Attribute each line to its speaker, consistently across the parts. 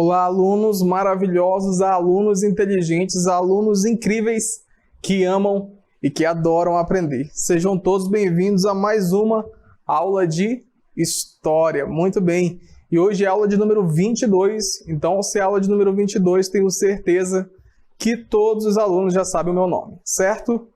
Speaker 1: Olá, alunos maravilhosos, alunos inteligentes, alunos incríveis que amam e que adoram aprender. Sejam todos bem-vindos a mais uma aula de História. Muito bem, e hoje é a aula de número 22, então se é a aula de número 22, tenho certeza que todos os alunos já sabem o meu nome, certo?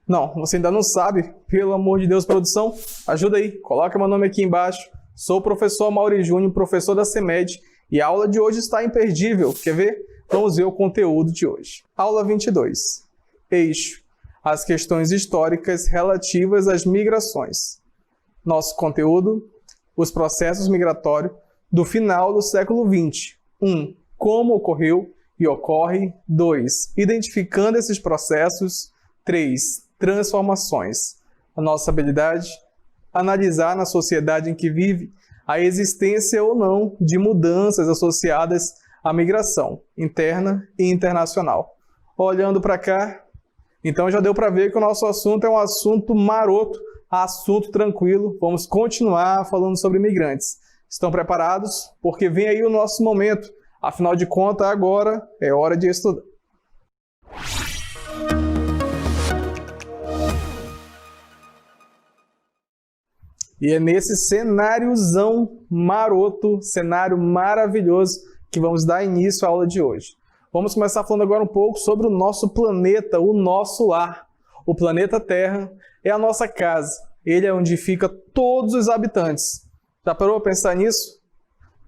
Speaker 1: Não, você ainda não sabe? Pelo amor de Deus, produção, ajuda aí, coloca meu nome aqui embaixo. Sou o professor Amaury Júnior, professor da CEMED, e a aula de hoje está imperdível. Quer ver? Vamos ver o conteúdo de hoje. Aula 22. Eixo. As questões históricas relativas às migrações. Nosso conteúdo: os processos migratórios do final do século XX. 1. Como ocorreu e ocorre. 2. Identificando esses processos. 3. Transformações. A nossa habilidade: analisar na sociedade em que vive a existência ou não de mudanças associadas à migração interna e internacional. Olhando para cá, então já deu para ver que o nosso assunto é um assunto maroto, assunto tranquilo. Vamos continuar falando sobre imigrantes. Estão preparados? Porque vem aí o nosso momento. Afinal de contas, agora é hora de estudar. E é nesse cenáriozão maroto, cenário maravilhoso, que vamos dar início à aula de hoje. Vamos começar falando agora um pouco sobre o nosso planeta, o nosso lar. O planeta Terra é a nossa casa. Ele é onde ficam todos os habitantes. Já parou para pensar nisso?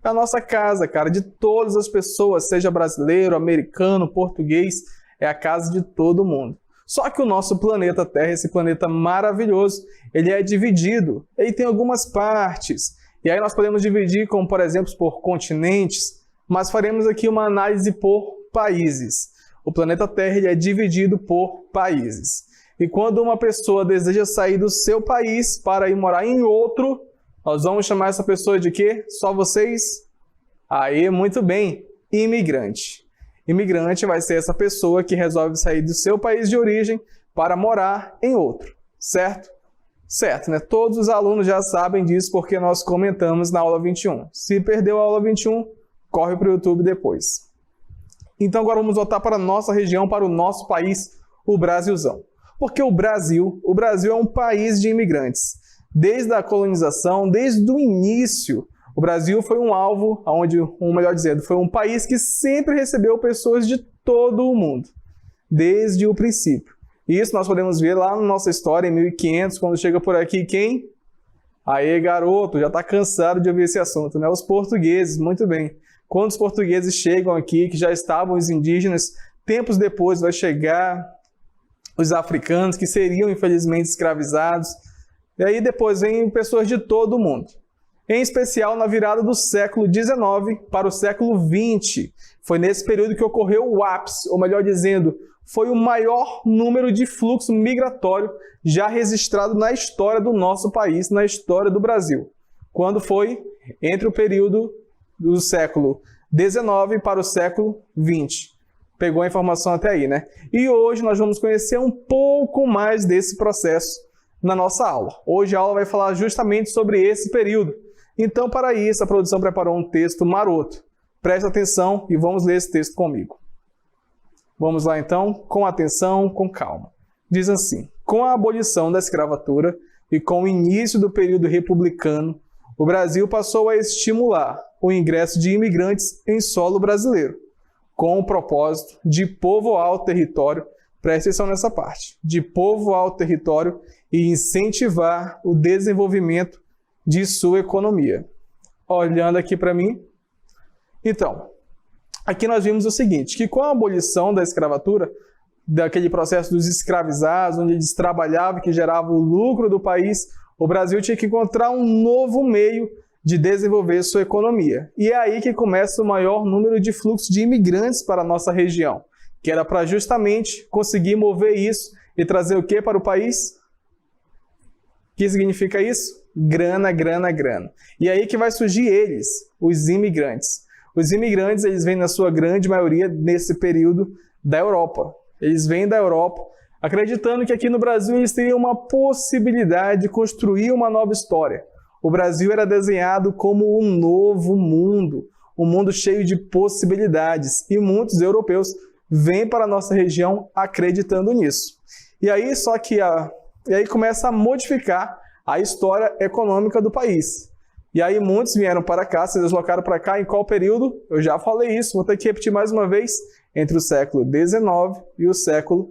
Speaker 1: É a nossa casa, cara, de todas as pessoas, seja brasileiro, americano, português, é a casa de todo mundo. Só que o nosso planeta Terra, esse planeta maravilhoso, ele é dividido, ele tem algumas partes. E aí nós podemos dividir, como por exemplo, por continentes, mas faremos aqui uma análise por países. O planeta Terra ele é dividido por países. E quando uma pessoa deseja sair do seu país para ir morar em outro, nós vamos chamar essa pessoa de quê? Só vocês? Aí, muito bem, imigrante. Imigrante vai ser essa pessoa que resolve sair do seu país de origem para morar em outro, certo? Certo, né? Todos os alunos já sabem disso porque nós comentamos na aula 21. Se perdeu a aula 21, corre para o YouTube depois. Então agora vamos voltar para a nossa região, para o nosso país, o Brasilzão. Porque o Brasil é um país de imigrantes. Desde a colonização, desde o início, o Brasil foi um alvo, melhor dizendo, foi um país que sempre recebeu pessoas de todo o mundo, desde o princípio. Isso nós podemos ver lá na nossa história, em 1500, quando chega por aqui quem? Aê, garoto, já está cansado de ouvir esse assunto, né? Os portugueses, muito bem. Quando os portugueses chegam aqui, que já estavam os indígenas, tempos depois vai chegar os africanos, que seriam infelizmente escravizados, e aí depois vem pessoas de todo o mundo. Em especial na virada do século XIX para o século XX. Foi nesse período que ocorreu o ápice, ou melhor dizendo, foi o maior número de fluxo migratório já registrado na história do nosso país, na história do Brasil. Quando foi? Entre o período do século XIX para o século XX. Pegou a informação até aí, né? E hoje nós vamos conhecer um pouco mais desse processo na nossa aula. Hoje a aula vai falar justamente sobre esse período. Então, para isso, a produção preparou um texto maroto. Preste atenção e vamos ler esse texto comigo. Vamos lá, então, com atenção, com calma. Diz assim: com a abolição da escravatura e com o início do período republicano, o Brasil passou a estimular o ingresso de imigrantes em solo brasileiro, com o propósito de povoar o território, preste atenção nessa parte, de povoar o território e incentivar o desenvolvimento de sua economia. Olhando aqui para mim, então, aqui nós vimos o seguinte, que com a abolição da escravatura, daquele processo dos escravizados, onde eles trabalhavam, que gerava o lucro do país, o Brasil tinha que encontrar um novo meio de desenvolver sua economia. E é aí que começa o maior número de fluxo de imigrantes para a nossa região, que era para justamente conseguir mover isso e trazer o que para o país? O que significa isso? Grana, grana, grana. E aí que vai surgir eles, os imigrantes. Os imigrantes, eles vêm na sua grande maioria nesse período da Europa. Eles vêm da Europa acreditando que aqui no Brasil eles teriam uma possibilidade de construir uma nova história. O Brasil era desenhado como um novo mundo, um mundo cheio de possibilidades, e muitos europeus vêm para a nossa região acreditando nisso. E aí começa a modificar a história econômica do país. E aí muitos vieram para cá, se deslocaram para cá em qual período? Eu já falei isso, vou ter que repetir mais uma vez, entre o século XIX e o século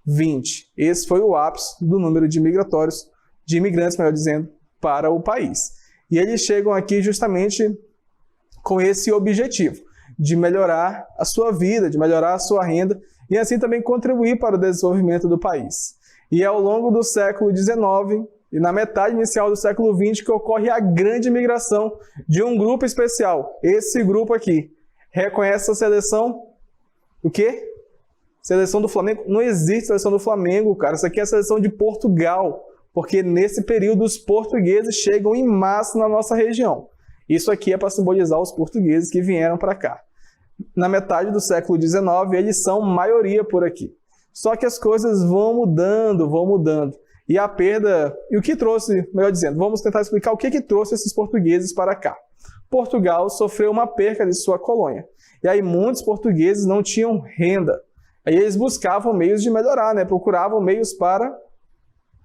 Speaker 1: XX. Esse foi o ápice do número de imigrantes, melhor dizendo, para o país. E eles chegam aqui justamente com esse objetivo, de melhorar a sua vida, de melhorar a sua renda e assim também contribuir para o desenvolvimento do país. E é ao longo do século XIX e na metade inicial do século XX que ocorre a grande imigração de um grupo especial. Esse grupo aqui reconhece a seleção, o quê? Seleção do Flamengo? Não existe seleção do Flamengo, cara. Isso aqui é a seleção de Portugal, porque nesse período os portugueses chegam em massa na nossa região. Isso aqui é para simbolizar os portugueses que vieram para cá. Na metade do século XIX, eles são maioria por aqui. Só que as coisas vão mudando. E a perda... E o que trouxe, melhor dizendo, vamos tentar explicar o que trouxe esses portugueses para cá. Portugal sofreu uma perca de sua colônia. E aí muitos portugueses não tinham renda. Aí eles buscavam meios de melhorar, né? Procuravam meios para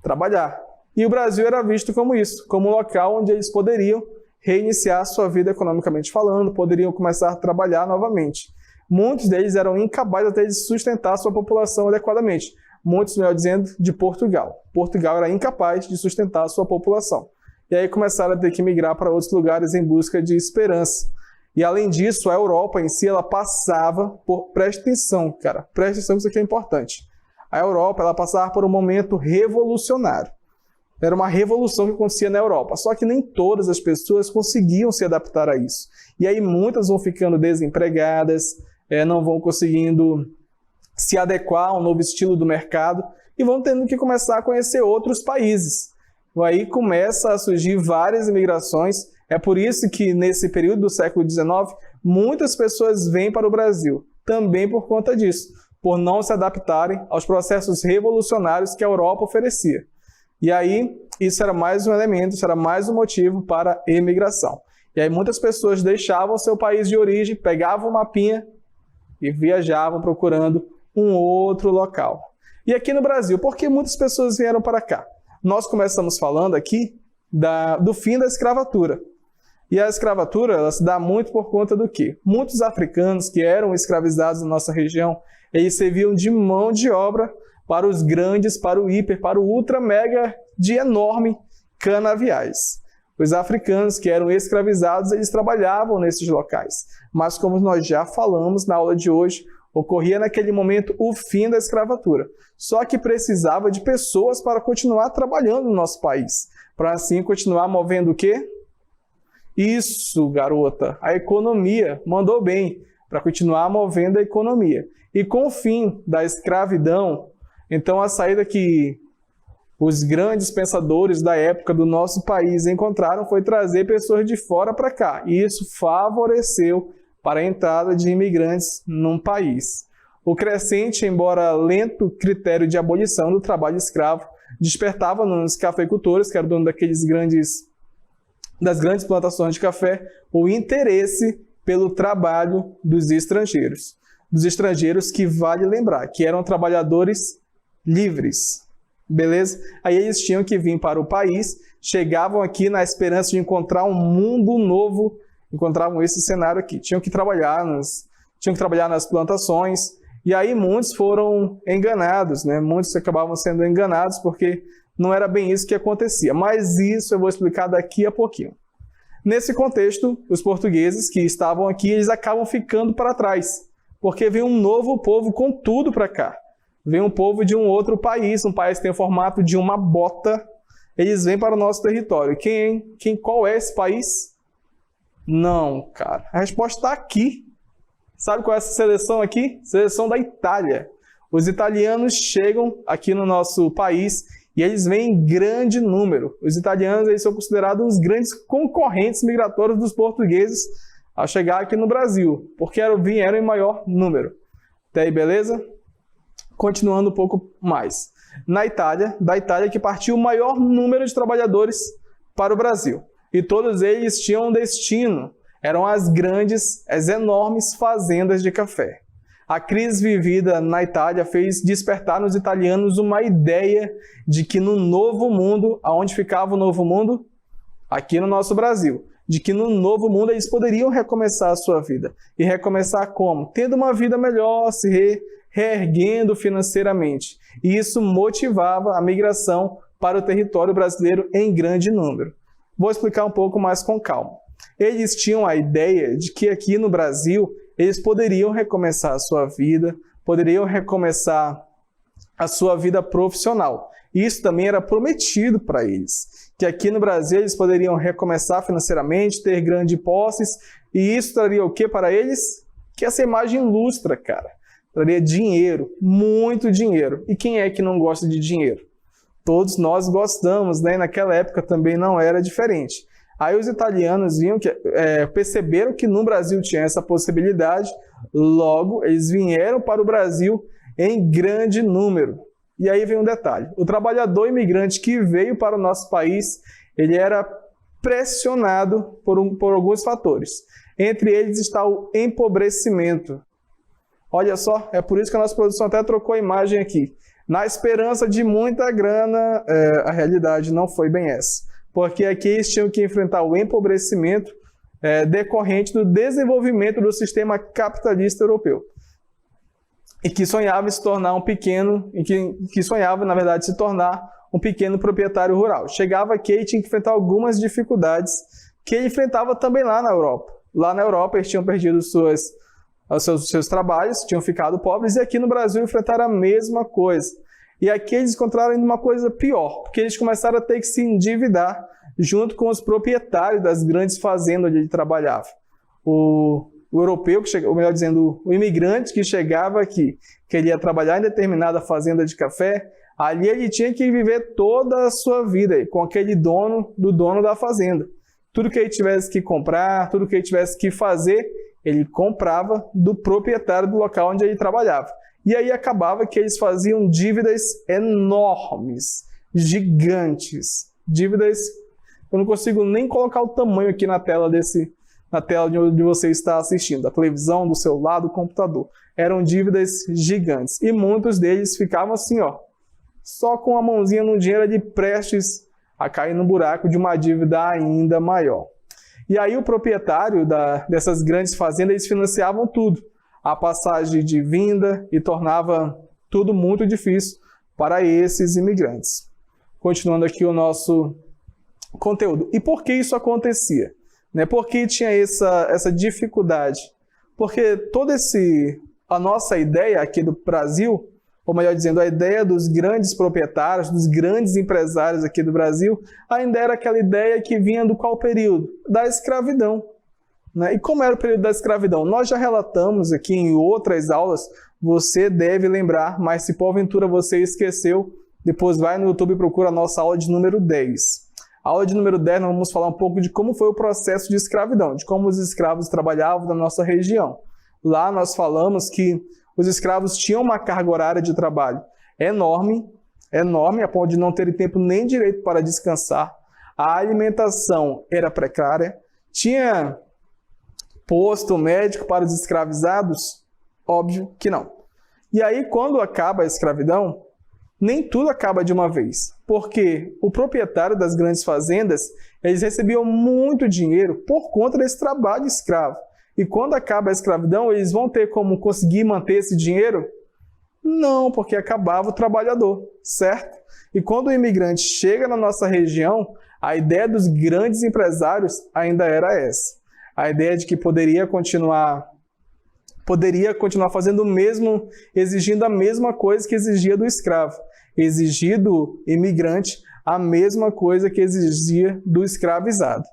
Speaker 1: trabalhar. E o Brasil era visto como isso, como um local onde eles poderiam reiniciar sua vida economicamente falando, poderiam começar a trabalhar novamente. Muitos deles eram incapazes até de sustentar sua população adequadamente. Muitos, melhor dizendo, de Portugal. Portugal era incapaz de sustentar sua população. E aí começaram a ter que migrar para outros lugares em busca de esperança. E além disso, a Europa em si, ela passava por... Preste atenção, cara. Preste atenção que isso aqui é importante. A Europa, ela passava por um momento revolucionário. Era uma revolução que acontecia na Europa. Só que nem todas as pessoas conseguiam se adaptar a isso. E aí muitas vão ficando desempregadas, não vão conseguindo se adequar a um novo estilo do mercado e vão tendo que começar a conhecer outros países. Aí começa a surgir várias imigrações. É por isso que nesse período do século XIX, muitas pessoas vêm para o Brasil. Também por conta disso, por não se adaptarem aos processos revolucionários que a Europa oferecia. E aí, isso era mais um elemento, isso era mais um motivo para a imigração. E aí muitas pessoas deixavam seu país de origem, pegavam o mapinha e viajavam procurando um outro local. E aqui no Brasil, por que muitas pessoas vieram para cá? Nós começamos falando aqui do fim da escravatura. E a escravatura, ela se dá muito por conta do quê? Muitos africanos que eram escravizados na nossa região, eles serviam de mão de obra para os grandes, para o hiper, para o ultra mega de enorme canaviais. Os africanos que eram escravizados, eles trabalhavam nesses locais. Mas como nós já falamos na aula de hoje, ocorria naquele momento o fim da escravatura. Só que precisava de pessoas para continuar trabalhando no nosso país. Para assim continuar movendo o quê? Isso, garota, a economia. Mandou bem. Para continuar movendo a economia. E com o fim da escravidão, então a saída que os grandes pensadores da época do nosso país encontraram foi trazer pessoas de fora para cá. E isso favoreceu para a entrada de imigrantes num país. O crescente, embora lento, critério de abolição do trabalho escravo despertava nos cafeicultores, que eram dono das grandes plantações de café, o interesse pelo trabalho dos estrangeiros. Dos estrangeiros que, vale lembrar, que eram trabalhadores livres. Beleza? Aí eles tinham que vir para o país, chegavam aqui na esperança de encontrar um mundo novo, encontravam esse cenário aqui. Tinham que trabalhar nas plantações, e aí muitos foram enganados, né? Muitos acabavam sendo enganados porque não era bem isso que acontecia. Mas isso eu vou explicar daqui a pouquinho. Nesse contexto, os portugueses que estavam aqui, eles acabam ficando para trás, porque vem um novo povo com tudo para cá. Vem um povo de um outro país, um país que tem o formato de uma bota. Eles vêm para o nosso território. Qual é esse país? Não, cara. A resposta está aqui. Sabe qual é essa seleção aqui? Seleção da Itália. Os italianos chegam aqui no nosso país e eles vêm em grande número. Os italianos eles são considerados uns grandes concorrentes migratórios dos portugueses ao chegar aqui no Brasil, porque vieram em maior número. Até aí, beleza? Continuando um pouco mais. Da Itália que partiu o maior número de trabalhadores para o Brasil. E todos eles tinham um destino. eram as enormes fazendas de café. A crise vivida na Itália fez despertar nos italianos uma ideia de que no Novo Mundo, aonde ficava o Novo Mundo? Aqui no nosso Brasil. De que no Novo Mundo eles poderiam recomeçar a sua vida. E recomeçar como? Tendo uma vida melhor, se reerguendo financeiramente. E isso motivava a migração para o território brasileiro em grande número. Vou explicar um pouco mais com calma. Eles tinham a ideia de que aqui no Brasil eles poderiam recomeçar a sua vida, poderiam recomeçar a sua vida profissional. Isso também era prometido para eles, que aqui no Brasil eles poderiam recomeçar financeiramente, ter grandes posses, e isso traria o que para eles? Que essa imagem ilustra, cara. Traria dinheiro, muito dinheiro. E quem é que não gosta de dinheiro? Todos nós gostamos, né? Naquela época também não era diferente. Aí os italianos perceberam que no Brasil tinha essa possibilidade, logo eles vieram para o Brasil em grande número. E aí vem um detalhe, o trabalhador imigrante que veio para o nosso país, ele era pressionado por alguns fatores. Entre eles está o empobrecimento. Olha só, é por isso que a nossa produção até trocou a imagem aqui. Na esperança de muita grana, a realidade não foi bem essa. Porque aqui eles tinham que enfrentar o empobrecimento decorrente do desenvolvimento do sistema capitalista europeu. E que sonhava se tornar que sonhava, na verdade, se tornar um pequeno proprietário rural. Chegava aqui e tinha que enfrentar algumas dificuldades que ele enfrentava também lá na Europa. Lá na Europa eles tinham perdido seus trabalhos, tinham ficado pobres, e aqui no Brasil enfrentaram a mesma coisa. E aqui eles encontraram ainda uma coisa pior, porque eles começaram a ter que se endividar junto com os proprietários das grandes fazendas onde ele trabalhava. O europeu, ou melhor dizendo, o imigrante que chegava aqui, queria trabalhar em determinada fazenda de café, ali ele tinha que viver toda a sua vida com aquele dono da fazenda. Tudo que ele tivesse que comprar, tudo que ele tivesse que fazer, ele comprava do proprietário do local onde ele trabalhava. E aí acabava que eles faziam dívidas enormes, gigantes. Dívidas, eu não consigo nem colocar o tamanho aqui na tela de onde você está assistindo, da televisão, do celular, do computador. Eram dívidas gigantes. E muitos deles ficavam assim, ó, só com a mãozinha no dinheiro ali prestes a cair no buraco de uma dívida ainda maior. E aí o proprietário dessas grandes fazendas, eles financiavam tudo. A passagem de vinda, e tornava tudo muito difícil para esses imigrantes. Continuando aqui o nosso conteúdo. E por que isso acontecia? Por que tinha essa dificuldade? Porque a nossa ideia aqui do Brasil, ou melhor dizendo, a ideia dos grandes proprietários, dos grandes empresários aqui do Brasil, ainda era aquela ideia que vinha do qual período? Da escravidão. E como era o período da escravidão? Nós já relatamos aqui em outras aulas, você deve lembrar, mas se porventura você esqueceu, depois vai no YouTube e procura a nossa aula de número 10. A aula de número 10 nós vamos falar um pouco de como foi o processo de escravidão, de como os escravos trabalhavam na nossa região. Lá nós falamos que os escravos tinham uma carga horária de trabalho enorme, a ponto de não terem tempo nem direito para descansar. A alimentação era precária, tinha posto médico para os escravizados? Óbvio que não. E aí, quando acaba a escravidão, nem tudo acaba de uma vez, porque o proprietário das grandes fazendas, eles recebiam muito dinheiro por conta desse trabalho escravo. E quando acaba a escravidão, eles vão ter como conseguir manter esse dinheiro? Não, porque acabava o trabalhador, certo? E quando o imigrante chega na nossa região, a ideia dos grandes empresários ainda era essa. A ideia de que poderia continuar fazendo o mesmo, exigindo a mesma coisa que exigia do escravo. Exigir do imigrante a mesma coisa que exigia do escravizado.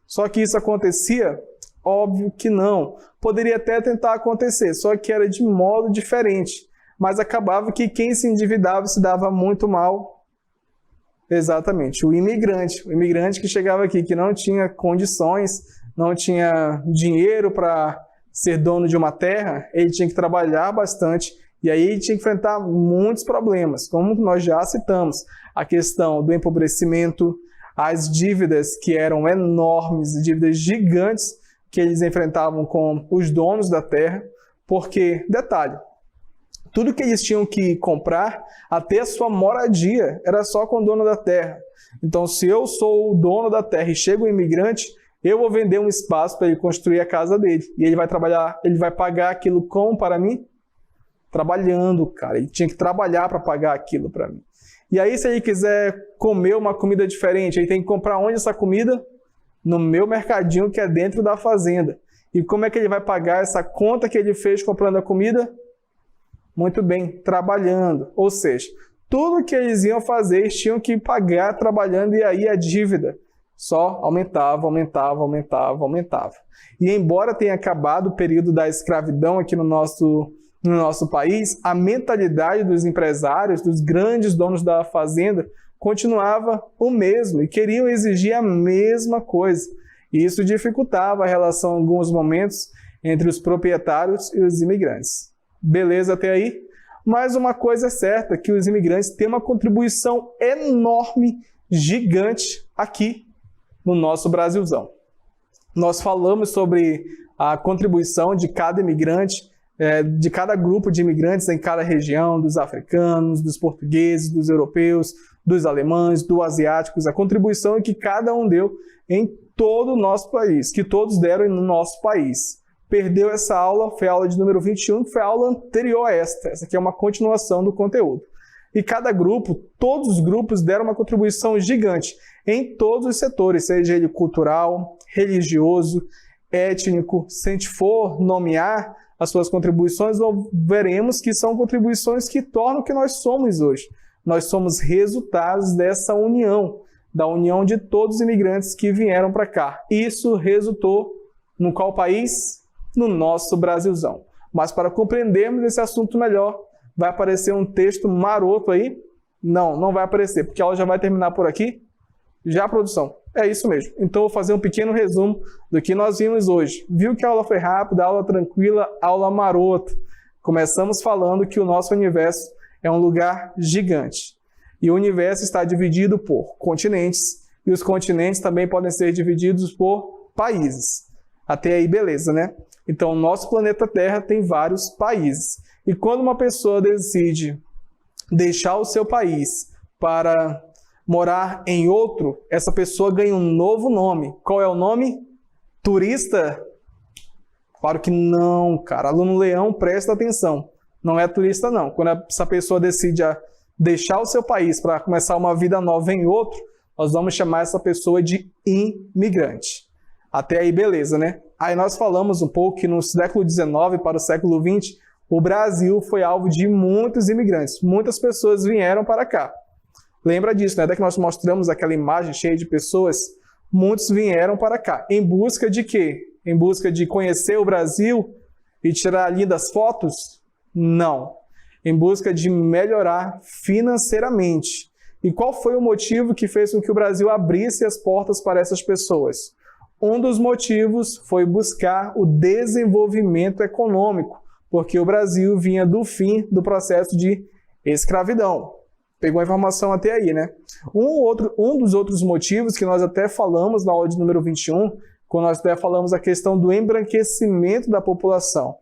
Speaker 1: Só que isso acontecia? Óbvio que não. Poderia até tentar acontecer, só que era de modo diferente. Mas acabava que quem se endividava se dava muito mal. Exatamente, o imigrante que chegava aqui, que não tinha condições, não tinha dinheiro para ser dono de uma terra, ele tinha que trabalhar bastante e aí ele tinha que enfrentar muitos problemas, como nós já citamos, a questão do empobrecimento, as dívidas que eram enormes, dívidas gigantes, que eles enfrentavam com os donos da terra, porque, detalhe, tudo que eles tinham que comprar, até a sua moradia, era só com o dono da terra. Então, se eu sou o dono da terra e chega um imigrante, eu vou vender um espaço para ele construir a casa dele. E ele vai trabalhar, ele vai pagar aquilo como para mim? Trabalhando, cara. Ele tinha que trabalhar para pagar aquilo para mim. E aí, se ele quiser comer uma comida diferente, ele tem que comprar onde essa comida? No meu mercadinho que é dentro da fazenda. E como é que ele vai pagar essa conta que ele fez comprando a comida? Muito bem, trabalhando. Ou seja, tudo que eles iam fazer, eles tinham que pagar trabalhando, e aí a dívida só aumentava, aumentava, aumentava, aumentava. E embora tenha acabado o período da escravidão aqui no nosso país, a mentalidade dos empresários, dos grandes donos da fazenda, continuava o mesmo e queriam exigir a mesma coisa. E isso dificultava a relação em alguns momentos entre os proprietários e os imigrantes. Beleza até aí? Mas uma coisa é certa, que os imigrantes têm uma contribuição enorme, gigante aqui no nosso Brasilzão. Nós falamos sobre a contribuição de cada imigrante, de cada grupo de imigrantes em cada região, dos africanos, dos portugueses, dos europeus, dos alemães, dos asiáticos, a contribuição que cada um deu em todo o nosso país, que todos deram no nosso país. Perdeu essa aula, foi a aula de número 21, que foi a aula anterior a esta. Essa aqui é uma continuação do conteúdo. E cada grupo, todos os grupos deram uma contribuição gigante em todos os setores, seja ele cultural, religioso, étnico. Se a gente for nomear as suas contribuições, veremos que são contribuições que tornam o que nós somos hoje. Nós somos resultados dessa união, da união de todos os imigrantes que vieram para cá. Isso resultou no qual país? No nosso Brasilzão. Mas para compreendermos esse assunto melhor, vai aparecer um texto maroto aí? Não, não vai aparecer, porque a aula já vai terminar por aqui. Já, produção? É isso mesmo. Então, eu vou fazer um pequeno resumo do que nós vimos hoje. Viu que a aula foi rápida, aula tranquila, aula marota. Começamos falando que o nosso universo é um lugar gigante. E o universo está dividido por continentes, e os continentes também podem ser divididos por países. Até aí, beleza, né? Então, o nosso planeta Terra tem vários países. E quando uma pessoa decide deixar o seu país para morar em outro, essa pessoa ganha um novo nome. Qual é o nome? Turista? Claro que não, cara. Aluno Leão, presta atenção. Não é turista, não. Quando essa pessoa decide deixar o seu país para começar uma vida nova em outro, nós vamos chamar essa pessoa de imigrante. Até aí, beleza, né? Aí nós falamos um pouco que no século XIX para o século XX, o Brasil foi alvo de muitos imigrantes. Muitas pessoas vieram para cá. Lembra disso, né? Até que nós mostramos aquela imagem cheia de pessoas. Muitos vieram para cá. Em busca de quê? Em busca de conhecer o Brasil e tirar lindas fotos? Não. Em busca de melhorar financeiramente. E qual foi o motivo que fez com que o Brasil abrisse as portas para essas pessoas? Um dos motivos foi buscar o desenvolvimento econômico, porque o Brasil vinha do fim do processo de escravidão. Pegou a informação até aí, né? Um dos outros motivos que nós até falamos na aula de número 21, quando nós até falamos a questão do embranquecimento da população.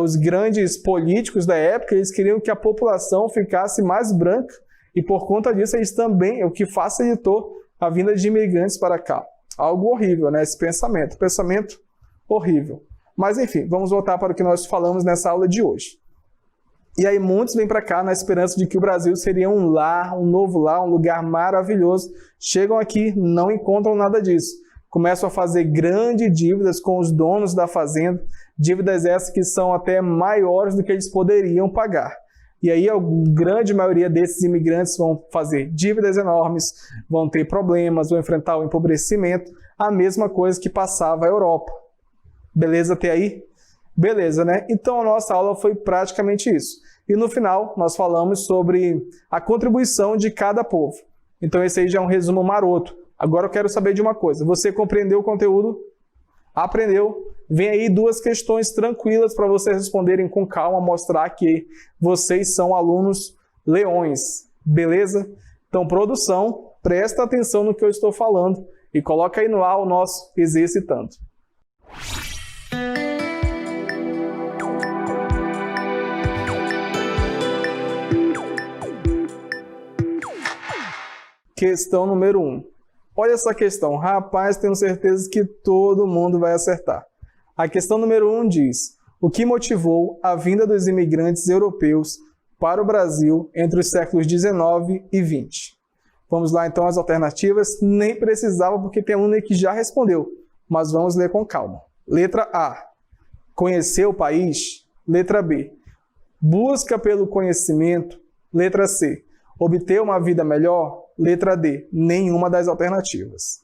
Speaker 1: Os grandes políticos da época, eles queriam que a população ficasse mais branca, e por conta disso, eles também, o que facilitou a vinda de imigrantes para cá. Algo horrível, né? Esse pensamento. Pensamento horrível. Mas, enfim, vamos voltar para o que nós falamos nessa aula de hoje. E aí muitos vêm para cá na esperança de que o Brasil seria um lar, um novo lar, um lugar maravilhoso. Chegam aqui, não encontram nada disso. Começam a fazer grandes dívidas com os donos da fazenda, dívidas essas que são até maiores do que eles poderiam pagar. E aí a grande maioria desses imigrantes vão fazer dívidas enormes, vão ter problemas, vão enfrentar o empobrecimento, a mesma coisa que passava a Europa. Beleza até aí? Beleza, né? Então a nossa aula foi praticamente isso. E no final nós falamos sobre a contribuição de cada povo. Então esse aí já é um resumo maroto. Agora eu quero saber de uma coisa. Você compreendeu o conteúdo? Aprendeu? Vem aí duas questões tranquilas para vocês responderem com calma, mostrar que vocês são alunos leões, beleza? Então, produção, presta atenção no que eu estou falando e coloca aí no ar o nosso exercitando. Questão número 1. Olha essa questão. Rapaz, tenho certeza que todo mundo vai acertar. A questão número 1 diz: o que motivou a vinda dos imigrantes europeus para o Brasil entre os séculos 19 e 20? Vamos lá então as alternativas. Nem precisava porque tem aluno que já respondeu, mas vamos ler com calma. Letra A: conhecer o país. Letra B: busca pelo conhecimento. Letra C: obter uma vida melhor. Letra D: nenhuma das alternativas.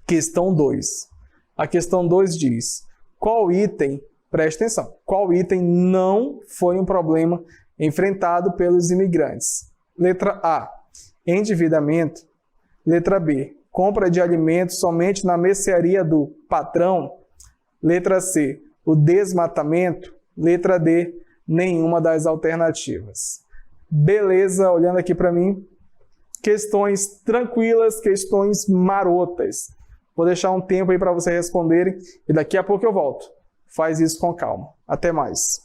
Speaker 1: Questão 2. A questão 2 diz: qual item, presta atenção, qual item não foi um problema enfrentado pelos imigrantes? Letra A: endividamento. Letra B: compra de alimentos somente na mercearia do patrão. Letra C: o desmatamento. Letra D: nenhuma das alternativas. Beleza, olhando aqui para mim, questões tranquilas, questões marotas. Vou deixar um tempo aí para vocês responderem e daqui a pouco eu volto. Faz isso com calma. Até mais.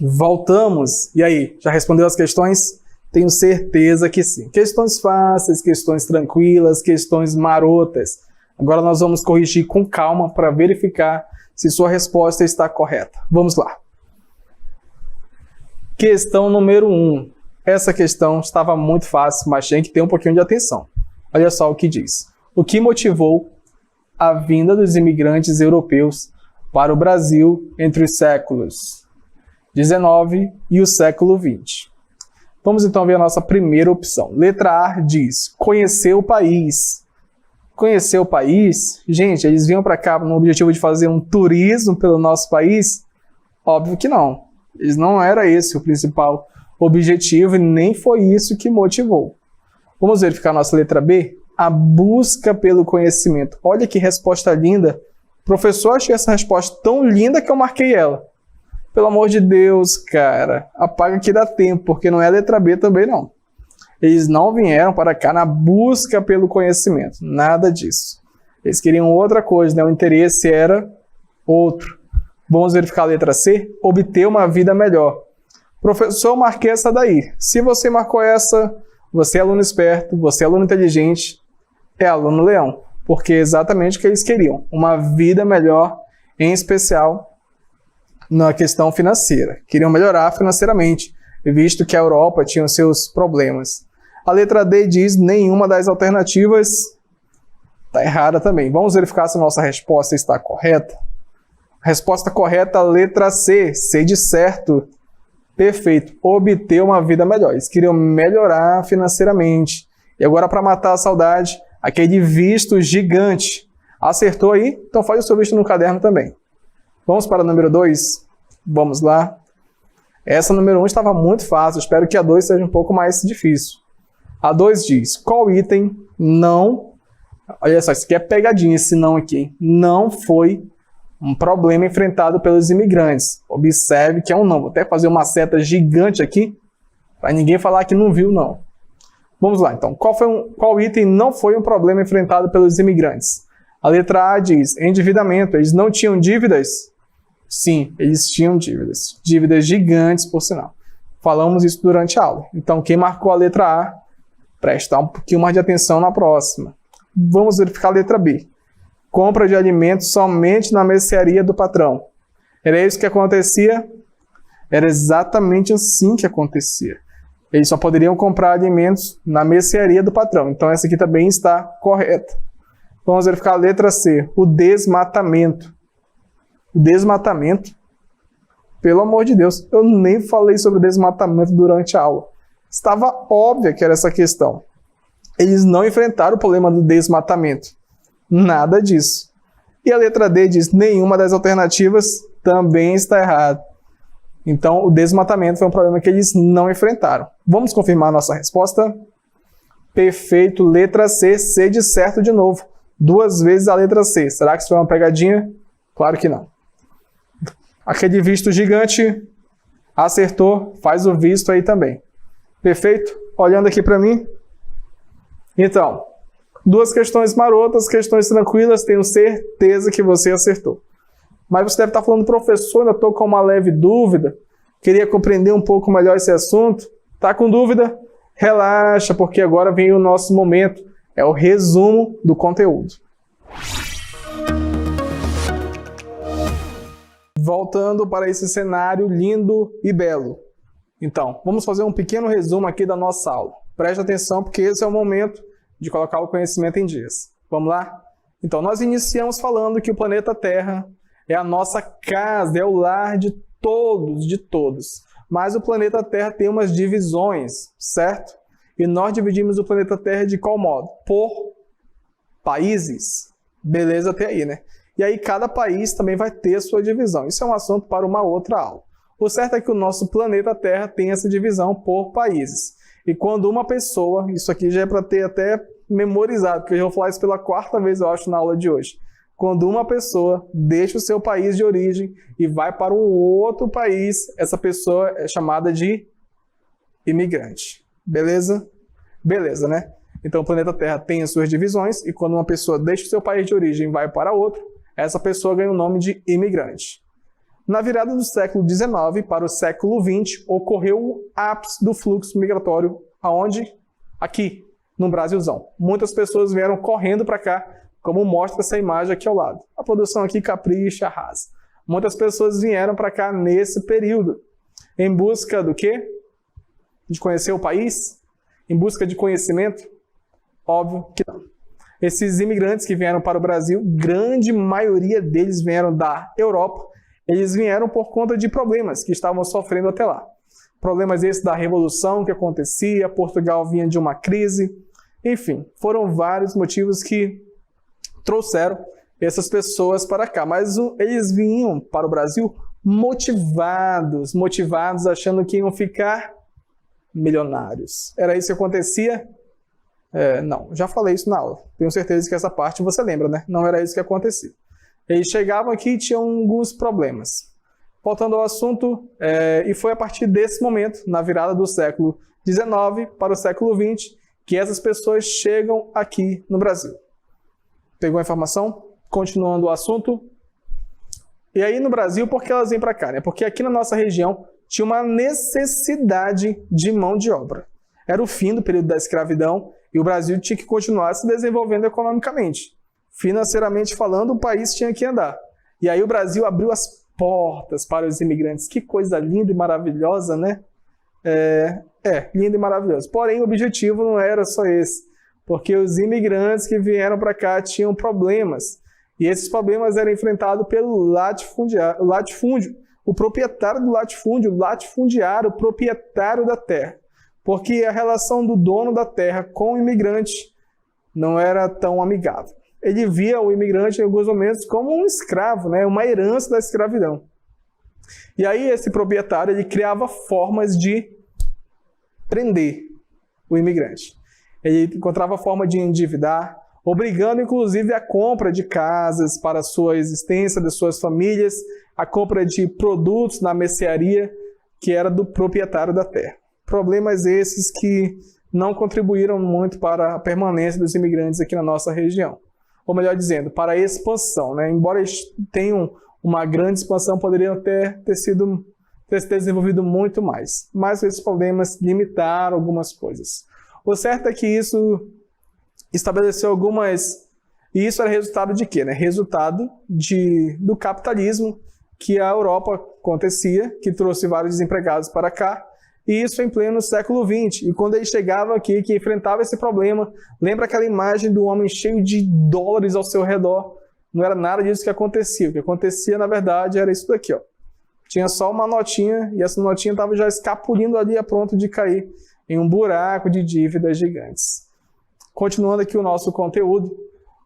Speaker 1: Voltamos. E aí, já respondeu as questões? Tenho certeza que sim. Questões fáceis, questões tranquilas, questões marotas. Agora nós vamos corrigir com calma para verificar se sua resposta está correta. Vamos lá. Questão número 1. Essa questão estava muito fácil, mas tinha que ter um pouquinho de atenção. Olha só o que diz. O que motivou a vinda dos imigrantes europeus para o Brasil entre os séculos XIX e o século XX? Vamos então ver a nossa primeira opção. Letra A diz, conhecer o país. Conhecer o país? Gente, eles vinham para cá no objetivo de fazer um turismo pelo nosso país? Óbvio que não. Não era esse o principal objetivo e nem foi isso que motivou. Vamos verificar a nossa letra B? A busca pelo conhecimento. Olha que resposta linda. Professor, achei essa resposta tão linda que eu marquei ela. Pelo amor de Deus, cara, apaga que dá tempo, porque não é a letra B também não. Eles não vieram para cá na busca pelo conhecimento, nada disso. Eles queriam outra coisa, né? O interesse era outro. Vamos verificar a letra C? Obter uma vida melhor. Professor, eu marquei essa daí. Se você marcou essa, você é aluno esperto, você é aluno inteligente, é aluno leão. Porque é exatamente o que eles queriam. Uma vida melhor, em especial na questão financeira. Queriam melhorar financeiramente, visto que a Europa tinha os seus problemas. A letra D diz nenhuma das alternativas. Está errada também. Vamos verificar se a nossa resposta está correta. Resposta correta, letra C. C de certo. Perfeito. Obter uma vida melhor. Eles queriam melhorar financeiramente. E agora, para matar a saudade, aquele visto gigante. Acertou aí? Então faz o seu visto no caderno também. Vamos para a número 2? Vamos lá. Essa número 1 estava muito fácil. Espero que a 2 seja um pouco mais difícil. A 2 diz, qual item não... Olha só, isso aqui é pegadinha, esse não aqui. Não foi um problema enfrentado pelos imigrantes. Observe que é um não. Vou até fazer uma seta gigante aqui, para ninguém falar que não viu, não. Vamos lá, então. Qual item não foi um problema enfrentado pelos imigrantes? A letra A diz, endividamento. Eles não tinham dívidas? Sim, eles tinham dívidas. Dívidas gigantes, por sinal. Falamos isso durante a aula. Então, quem marcou a letra A, presta um pouquinho mais de atenção na próxima. Vamos verificar a letra B. Compra de alimentos somente na mercearia do patrão. Era isso que acontecia? Era exatamente assim que acontecia. Eles só poderiam comprar alimentos na mercearia do patrão. Então, essa aqui também está correta. Vamos verificar a letra C. O desmatamento. O desmatamento? Pelo amor de Deus, eu nem falei sobre desmatamento durante a aula. Estava óbvia que era essa questão. Eles não enfrentaram o problema do desmatamento. Nada disso. E a letra D diz, nenhuma das alternativas também está errada. Então, o desmatamento foi um problema que eles não enfrentaram. Vamos confirmar a nossa resposta? Perfeito, letra C, C de certo de novo. 2 vezes a letra C. Será que isso foi uma pegadinha? Claro que não. Aquele visto gigante, acertou, faz o visto aí também. Perfeito? Olhando aqui para mim. Então, 2 questões marotas, questões tranquilas, tenho certeza que você acertou. Mas você deve estar falando, professor, ainda estou com uma leve dúvida, queria compreender um pouco melhor esse assunto. Está com dúvida? Relaxa, porque agora vem o nosso momento, é o resumo do conteúdo. Voltando para esse cenário lindo e belo. Então, vamos fazer um pequeno resumo aqui da nossa aula. Preste atenção, porque esse é o momento de colocar o conhecimento em dias. Vamos lá? Então, nós iniciamos falando que o planeta Terra é a nossa casa, é o lar de todos. Mas o planeta Terra tem umas divisões, certo? E nós dividimos o planeta Terra de qual modo? Por países. Beleza até aí, né? E aí cada país também vai ter a sua divisão. Isso é um assunto para uma outra aula. O certo é que o nosso planeta Terra tem essa divisão por países. E quando uma pessoa, isso aqui já é para ter até memorizado, porque eu já vou falar isso pela 4ª vez, eu acho, na aula de hoje. Quando uma pessoa deixa o seu país de origem e vai para um outro país, essa pessoa é chamada de imigrante. Beleza? Beleza, né? Então o planeta Terra tem as suas divisões e quando uma pessoa deixa o seu país de origem e vai para outro, essa pessoa ganha o nome de imigrante. Na virada do século XIX para o século XX, ocorreu o ápice do fluxo migratório, aonde? Aqui, no Brasilzão. Muitas pessoas vieram correndo para cá, como mostra essa imagem aqui ao lado. A produção aqui capricha, arrasa. Muitas pessoas vieram para cá nesse período. Em busca do quê? De conhecer o país? Em busca de conhecimento? Óbvio que não. Esses imigrantes que vieram para o Brasil, grande maioria deles vieram da Europa. Eles vieram por conta de problemas que estavam sofrendo até lá. Problemas esses da revolução que acontecia, Portugal vinha de uma crise. Enfim, foram vários motivos que trouxeram essas pessoas para cá. Mas eles vinham para o Brasil motivados, achando que iam ficar milionários. Era isso que acontecia? Não, já falei isso na aula. Tenho certeza que essa parte você lembra, né? Não era isso que acontecia. Eles chegavam aqui e tinham alguns problemas. Voltando ao assunto, e foi a partir desse momento, na virada do século XIX para o século XX, que essas pessoas chegam aqui no Brasil. Pegou a informação? Continuando o assunto. E aí no Brasil, por que elas vêm para cá? Né? Porque aqui na nossa região tinha uma necessidade de mão de obra. Era o fim do período da escravidão e o Brasil tinha que continuar se desenvolvendo economicamente. Financeiramente falando, o país tinha que andar. E aí o Brasil abriu as portas para os imigrantes. Que coisa linda e maravilhosa, né? Linda e maravilhosa. Porém, o objetivo não era só esse. Porque os imigrantes que vieram para cá tinham problemas. E esses problemas eram enfrentados pelo latifúndio. O proprietário do latifúndio, o latifundiário, o proprietário da terra. Porque a relação do dono da terra com o imigrante não era tão amigável. Ele via o imigrante em alguns momentos como um escravo, né? Uma herança da escravidão. E aí esse proprietário ele criava formas de prender o imigrante. Ele encontrava forma de endividar, obrigando inclusive a compra de casas para a sua existência, das suas famílias, a compra de produtos na mercearia que era do proprietário da terra. Problemas esses que não contribuíram muito para a permanência dos imigrantes aqui na nossa região. Ou melhor dizendo, para a expansão, né? Embora eles tenham uma grande expansão, poderiam ter se desenvolvido muito mais. Mas esses problemas limitaram algumas coisas. O certo é que isso estabeleceu algumas... E isso era resultado de quê? Né? Resultado do capitalismo que a Europa acontecia, que trouxe vários desempregados para cá. E isso em pleno século XX. E quando eles chegavam aqui, que enfrentavam esse problema, lembra aquela imagem do homem cheio de dólares ao seu redor? Não era nada disso que acontecia. O que acontecia, na verdade, era isso daqui, ó. Tinha só uma notinha, e essa notinha estava já escapulindo ali a ponto de cair em um buraco de dívidas gigantes. Continuando aqui o nosso conteúdo,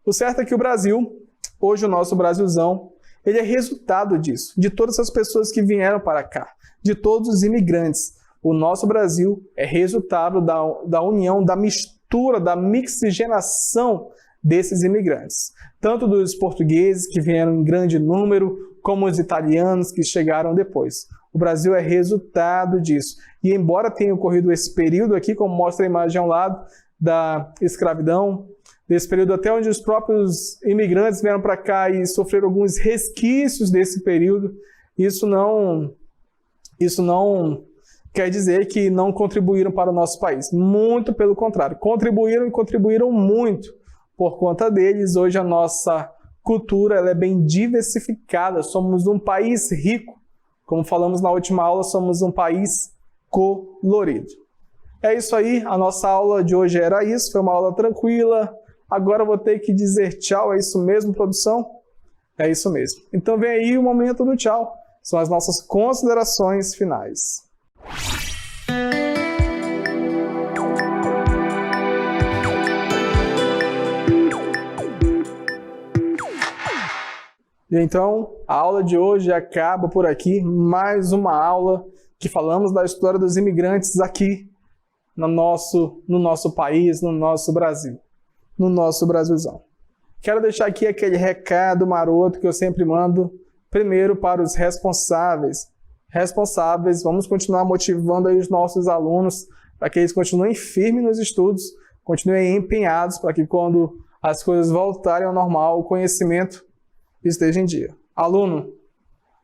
Speaker 1: o certo é que o Brasil, hoje o nosso Brasilzão, ele é resultado disso, de todas as pessoas que vieram para cá, de todos os imigrantes. O nosso Brasil é resultado da união, da mistura, da mixigenação desses imigrantes. Tanto dos portugueses, que vieram em grande número, como os italianos, que chegaram depois. O Brasil é resultado disso. E embora tenha ocorrido esse período aqui, como mostra a imagem ao lado, da escravidão, desse período até onde os próprios imigrantes vieram para cá e sofreram alguns resquícios desse período, isso não quer dizer que não contribuíram para o nosso país. Muito pelo contrário. Contribuíram e contribuíram muito. Por conta deles, hoje a nossa cultura ela é bem diversificada. Somos um país rico. Como falamos na última aula, somos um país colorido. É isso aí. A nossa aula de hoje era isso. Foi uma aula tranquila. Agora eu vou ter que dizer tchau. É isso mesmo, produção? É isso mesmo. Então vem aí o momento do tchau. São as nossas considerações finais. E então, a aula de hoje acaba por aqui. Mais uma aula que falamos da história dos imigrantes aqui no nosso país, no nosso Brasil, no nosso Brasilzão. Quero deixar aqui aquele recado maroto que eu sempre mando, primeiro para os responsáveis, vamos continuar motivando aí os nossos alunos para que eles continuem firmes nos estudos, continuem empenhados para que quando as coisas voltarem ao normal, o conhecimento esteja em dia. Aluno,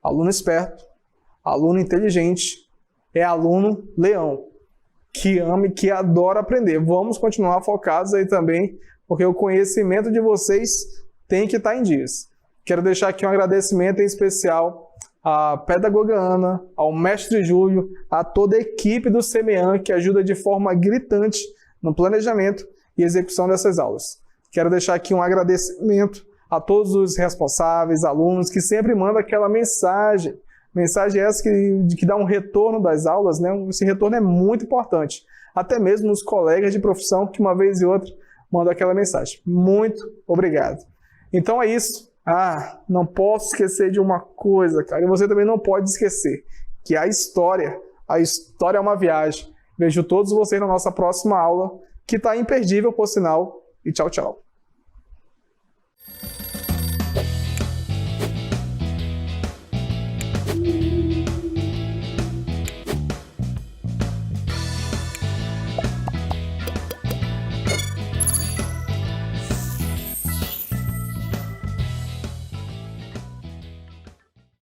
Speaker 1: Aluno esperto, aluno inteligente, é aluno leão, que ama e que adora aprender. Vamos continuar focados aí também, porque o conhecimento de vocês tem que estar em dias. Quero deixar aqui um agradecimento em especial à pedagoga Ana, ao mestre Júlio, a toda a equipe do CEMEAN que ajuda de forma gritante no planejamento e execução dessas aulas. Quero deixar aqui um agradecimento a todos os responsáveis, alunos, que sempre mandam aquela mensagem essa que dá um retorno das aulas, né? Esse retorno é muito importante. Até mesmo os colegas de profissão que uma vez e outra mandam aquela mensagem. Muito obrigado. Então é isso. Não posso esquecer de uma coisa, cara. E você também não pode esquecer, que a história é uma viagem. Vejo todos vocês na nossa próxima aula, que está imperdível, por sinal. E tchau, tchau.